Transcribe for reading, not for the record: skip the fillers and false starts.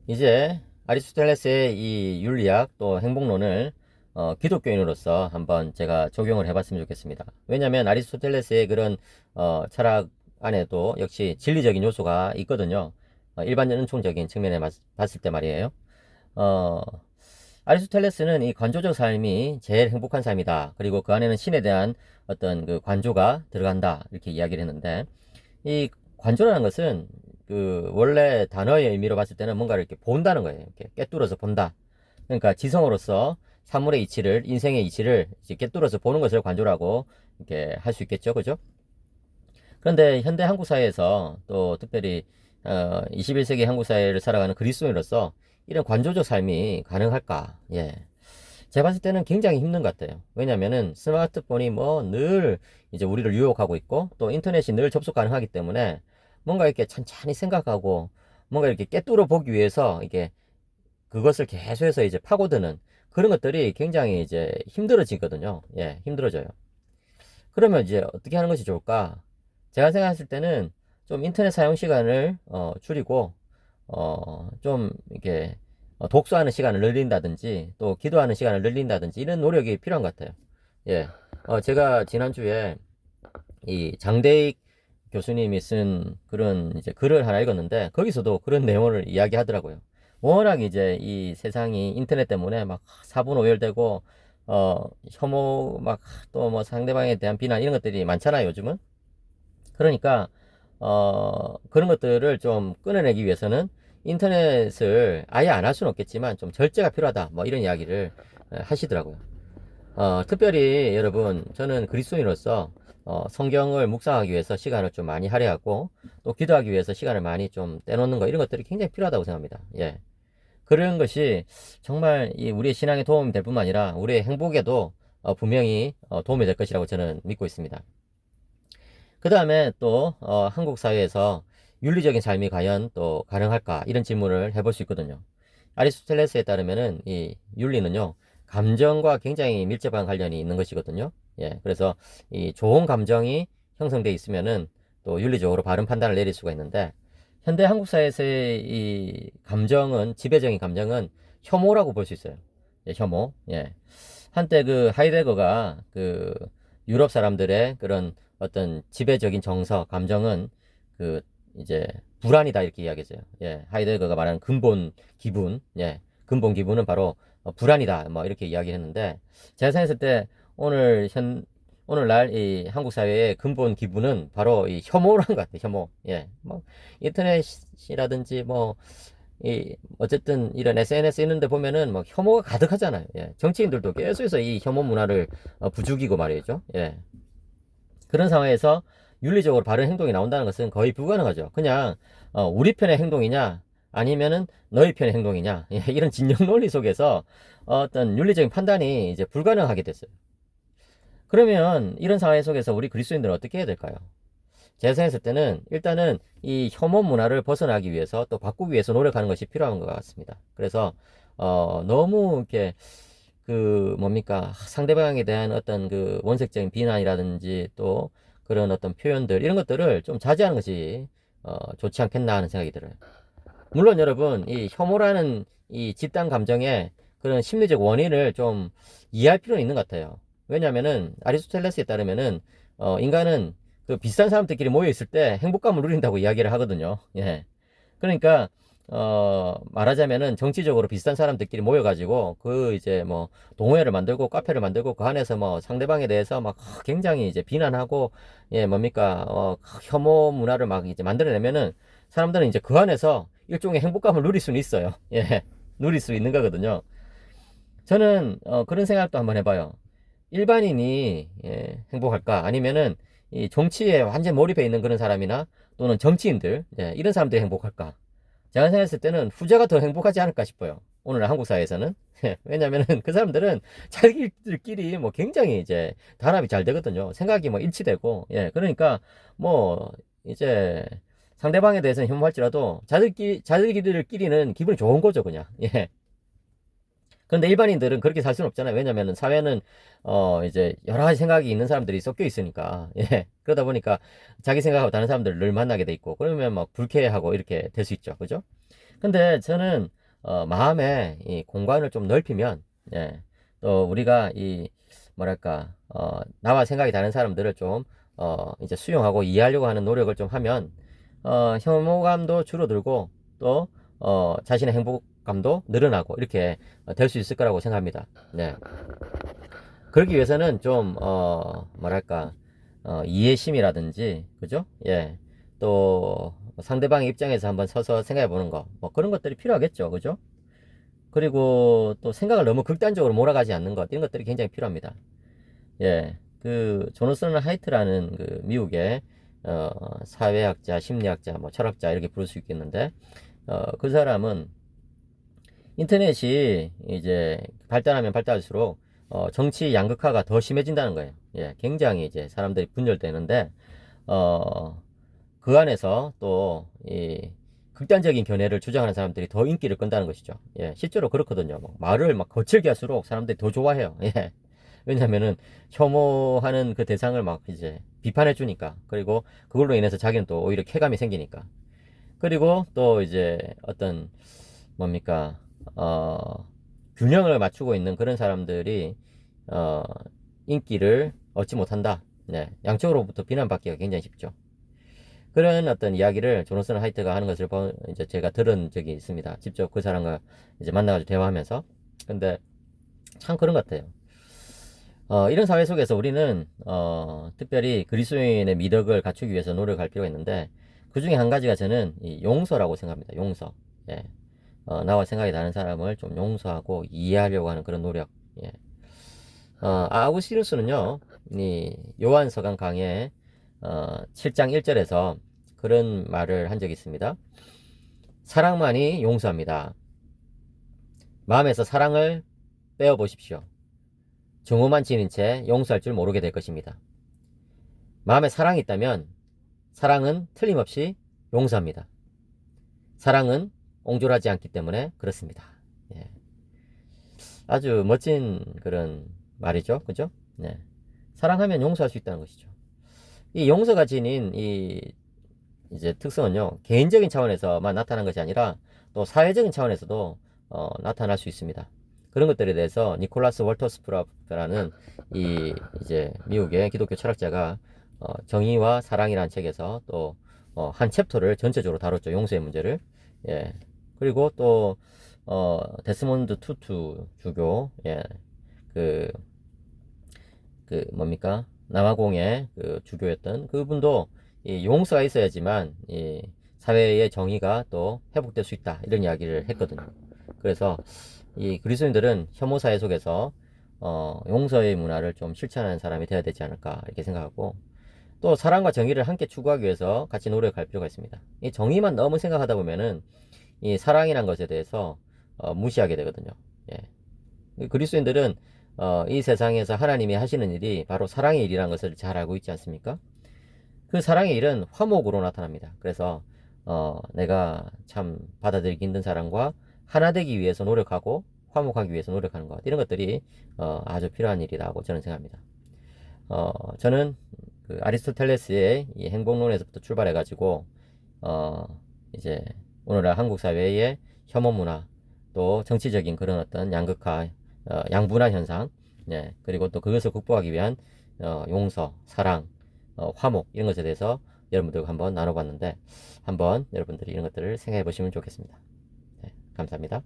이제 아리스토텔레스의 이 윤리학 또 행복론을 기독교인으로서 한번 제가 적용을 해봤으면 좋겠습니다. 왜냐하면 아리스토텔레스의 그런 철학 안에도 역시 진리적인 요소가 있거든요. 일반 은총적인 측면에 봤을 때 말이에요. 어, 아리스토텔레스는 이 관조적 삶이 제일 행복한 삶이다. 그리고 그 안에는 신에 대한 어떤 그 관조가 들어간다. 이렇게 이야기를 했는데, 이 관조라는 것은 그 원래 단어의 의미로 봤을 때는 뭔가를 이렇게 본다는 거예요. 이렇게 꿰뚫어서 본다. 그러니까 지성으로서 사물의 이치를, 인생의 이치를 이제 꿰뚫어서 보는 것을 관조라고 이렇게 할 수 있겠죠. 그죠? 그런데 현대 한국 사회에서 또 특별히 21세기 한국 사회를 살아가는 그리스도인으로서 이런 관조적 삶이 가능할까? 예. 제가 봤을 때는 굉장히 힘든 것 같아요. 왜냐면은 스마트폰이 뭐 늘 이제 우리를 유혹하고 있고 또 인터넷이 늘 접속 가능하기 때문에 뭔가 이렇게 찬찬히 생각하고 뭔가 이렇게 꿰뚫어 보기 위해서 이게 그것을 계속해서 이제 파고드는 그런 것들이 굉장히 이제 힘들어지거든요. 예, 힘들어져요. 그러면 이제 어떻게 하는 것이 좋을까? 제가 생각했을 때는 좀 인터넷 사용 시간을 줄이고 좀 이렇게 독서하는 시간을 늘린다든지 또 기도하는 시간을 늘린다든지 이런 노력이 필요한 것 같아요. 예. 제가 지난주에 이 장대익 교수님이 쓴 그런 이제 글을 하나 읽었는데 거기서도 그런 내용을 이야기하더라고요. 워낙 이제 이 세상이 인터넷 때문에 막 사분오열되고 혐오 막 또 뭐 상대방에 대한 비난 이런 것들이 많잖아요, 요즘은. 그러니까 그런 것들을 좀 끊어내기 위해서는 인터넷을 아예 안 할 수는 없겠지만 좀 절제가 필요하다. 뭐 이런 이야기를 하시더라고요. 특별히 여러분, 저는 그리스도인으로서 성경을 묵상하기 위해서 시간을 좀 많이 할애하고 또 기도하기 위해서 시간을 많이 좀 떼놓는 거 이런 것들이 굉장히 필요하다고 생각합니다. 예. 그런 것이 정말 이 우리의 신앙에 도움이 될 뿐만 아니라 우리의 행복에도 분명히 도움이 될 것이라고 저는 믿고 있습니다. 그 다음에 또 한국 사회에서 윤리적인 삶이 과연 또 가능할까 이런 질문을 해볼 수 있거든요. 아리스토텔레스에 따르면은 이 윤리는요 감정과 굉장히 밀접한 관련이 있는 것이거든요. 예, 그래서 이 좋은 감정이 형성돼 있으면은 또 윤리적으로 바른 판단을 내릴 수가 있는데 현대 한국 사회에서의 이 감정은 지배적인 감정은 혐오라고 볼 수 있어요. 예, 혐오. 예. 한때 그 하이데거가 그 유럽 사람들의 그런 어떤 지배적인 정서, 감정은 그 이제 불안이다 이렇게 이야기했어요. 예, 하이데거가 말하는 근본 기분, 예, 근본 기분은 바로 불안이다 뭐 이렇게 이야기했는데 제가 생각했을 때 오늘 오늘날 이 한국 사회의 근본 기분은 바로 이 혐오라는 것 같아요. 혐오. 예, 뭐 인터넷이라든지 뭐 이 어쨌든 이런 SNS 있는데 보면은 뭐 혐오가 가득하잖아요. 예, 정치인들도 계속해서 이 혐오 문화를 부추기고 말이죠. 예. 그런 상황에서 윤리적으로 바른 행동이 나온다는 것은 거의 불가능하죠. 그냥 우리 편의 행동이냐 아니면은 너희 편의 행동이냐 예, 이런 진영 논리 속에서 어떤 윤리적인 판단이 이제 불가능하게 됐어요. 그러면 이런 상황 속에서 우리 그리스도인들은 어떻게 해야 될까요? 제가 생각했을 때는 일단은 이 혐오 문화를 벗어나기 위해서 또 바꾸기 위해서 노력하는 것이 필요한 것 같습니다. 그래서 너무 이렇게 그 뭡니까 상대방에 대한 어떤 그 원색적인 비난이라든지 또 그런 어떤 표현들 이런 것들을 좀 자제하는 것이 좋지 않겠나 하는 생각이 들어요. 물론 여러분 이 혐오라는 이 집단 감정의 그런 심리적 원인을 좀 이해할 필요는 있는 것 같아요. 왜냐하면은 아리스토텔레스에 따르면은 인간은 그 비슷한 사람들끼리 모여 있을 때 행복감을 누린다고 이야기를 하거든요. 예. 그러니까 말하자면은 정치적으로 비슷한 사람들끼리 모여가지고 그 이제 뭐 동호회를 만들고 카페를 만들고 그 안에서 뭐 상대방에 대해서 막 굉장히 이제 비난하고 예 뭡니까 혐오 문화를 막 이제 만들어내면은 사람들은 이제 그 안에서 일종의 행복감을 누릴 수는 있어요. 예, 누릴 수 있는 거거든요. 저는 그런 생각도 한번 해봐요. 일반인이 행복할까? 아니면은 이 정치에 완전 몰입해 있는 그런 사람이나 또는 정치인들 이런 사람들이 행복할까? 제가 생각했을 때는 후자가 더 행복하지 않을까 싶어요. 오늘 한국 사회에서는. 왜냐면은 그 사람들은 자기들끼리 뭐 굉장히 이제 단합이 잘 되거든요. 생각이 뭐 일치되고. 예, 그러니까 뭐 이제 상대방에 대해서는 혐오할지라도 자기들끼리는 기분이 좋은 거죠, 그냥. 예. 그런데 일반인들은 그렇게 살 수는 없잖아요. 왜냐면은 사회는 이제 여러 가지 생각이 있는 사람들이 섞여 있으니까. 예. 그러다 보니까 자기 생각하고 다른 사람들을 늘 만나게 돼 있고 그러면 막 불쾌하고 이렇게 될 수 있죠. 그죠? 근데 저는 마음의 이 공간을 좀 넓히면, 예, 또 우리가 이 뭐랄까 나와 생각이 다른 사람들을 좀 이제 수용하고 이해하려고 하는 노력을 좀 하면 혐오감도 줄어들고 또 자신의 행복감도 늘어나고 이렇게 될 수 있을 거라고 생각합니다. 네. 그러기 위해서는 좀 뭐랄까 이해심이라든지 그죠? 예. 또 상대방의 입장에서 한번 서서 생각해 보는 거 뭐 그런 것들이 필요하겠죠. 그죠? 그리고 또 생각을 너무 극단적으로 몰아가지 않는 것 이런 것들이 굉장히 필요합니다. 예. 그 조너선 하이트라는 그 미국의 사회학자, 심리학자, 뭐 철학자 이렇게 부를 수 있겠는데 그 사람은 인터넷이 이제 발달하면 발달할수록 정치 양극화가 더 심해진다는 거예요. 예, 굉장히 이제 사람들이 분열되는데 어, 그 안에서 또 이 극단적인 견해를 주장하는 사람들이 더 인기를 끈다는 것이죠. 예, 실제로 그렇거든요. 뭐 말을 막 거칠게 할수록 사람들이 더 좋아해요. 예. 왜냐면은 혐오하는 그 대상을 막 이제 비판해 주니까. 그리고 그걸로 인해서 자기는 또 오히려 쾌감이 생기니까. 그리고 또 이제 어떤 뭡니까 균형을 맞추고 있는 그런 사람들이 어, 인기를 얻지 못한다. 네, 양쪽으로부터 비난받기가 굉장히 쉽죠. 그런 어떤 이야기를 조노슨 하이트가 하는 것을 이제 제가 들은 적이 있습니다. 직접 그 사람과 이제 만나가지고 대화하면서. 근데 참 그런 것 같아요. 이런 사회 속에서 우리는 특별히 그리스도인의 미덕을 갖추기 위해서 노력할 필요가 있는데 그 중에 한 가지가 저는 이 용서라고 생각합니다. 용서. 예. 나와 생각이 다른 사람을 좀 용서하고 이해하려고 하는 그런 노력. 예. 아우구스티누스는요, 이 요한서강 강의 7장 1절에서 그런 말을 한 적이 있습니다. 사랑만이 용서합니다. 마음에서 사랑을 빼어 보십시오. 증오만 지닌 채 용서할 줄 모르게 될 것입니다. 마음에 사랑이 있다면 사랑은 틀림없이 용서합니다. 사랑은 옹졸하지 않기 때문에 그렇습니다. 예. 아주 멋진 그런 말이죠. 그죠? 네. 사랑하면 용서할 수 있다는 것이죠. 이 용서가 지닌 이 이제 특성은요, 개인적인 차원에서만 나타난 것이 아니라 또 사회적인 차원에서도 나타날 수 있습니다. 그런 것들에 대해서 니콜라스 월터스프라는 이 이제 미국의 기독교 철학자가 정의와 사랑이라는 책에서 또 한 챕터를 전체적으로 다뤘죠. 용서의 문제를. 예. 그리고 또 데스몬드 투투 주교, 예. 그, 그 뭡니까? 남아공의 그 주교였던 그분도 이 용서가 있어야지만 이 사회의 정의가 또 회복될 수 있다. 이런 이야기를 했거든요. 그래서 이 그리스도인들은 혐오 사회 속에서 용서의 문화를 좀 실천하는 사람이 되어야 되지 않을까 이렇게 생각하고 또 사랑과 정의를 함께 추구하기 위해서 같이 노력할 필요가 있습니다. 이 정의만 너무 생각하다 보면은 이 사랑이란 것에 대해서 무시하게 되거든요. 예. 그리스도인들은 이 세상에서 하나님이 하시는 일이 바로 사랑의 일이라는 것을 잘 알고 있지 않습니까? 그 사랑의 일은 화목으로 나타납니다. 그래서 내가 참 받아들이기 힘든 사람과 하나 되기 위해서 노력하고 화목하기 위해서 노력하는 것 이런 것들이 아주 필요한 일이라고 저는 생각합니다. 저는 그 아리스토텔레스의 이 행복론에서부터 출발해 가지고 이제 오늘날 한국 사회의 혐오 문화 또 정치적인 그런 어떤 양극화 양분화 현상 네, 그리고 또 그것을 극복하기 위한 용서 사랑 화목 이런 것에 대해서 여러분들과 한번 나눠봤는데 한번 여러분들이 이런 것들을 생각해 보시면 좋겠습니다. 네, 감사합니다.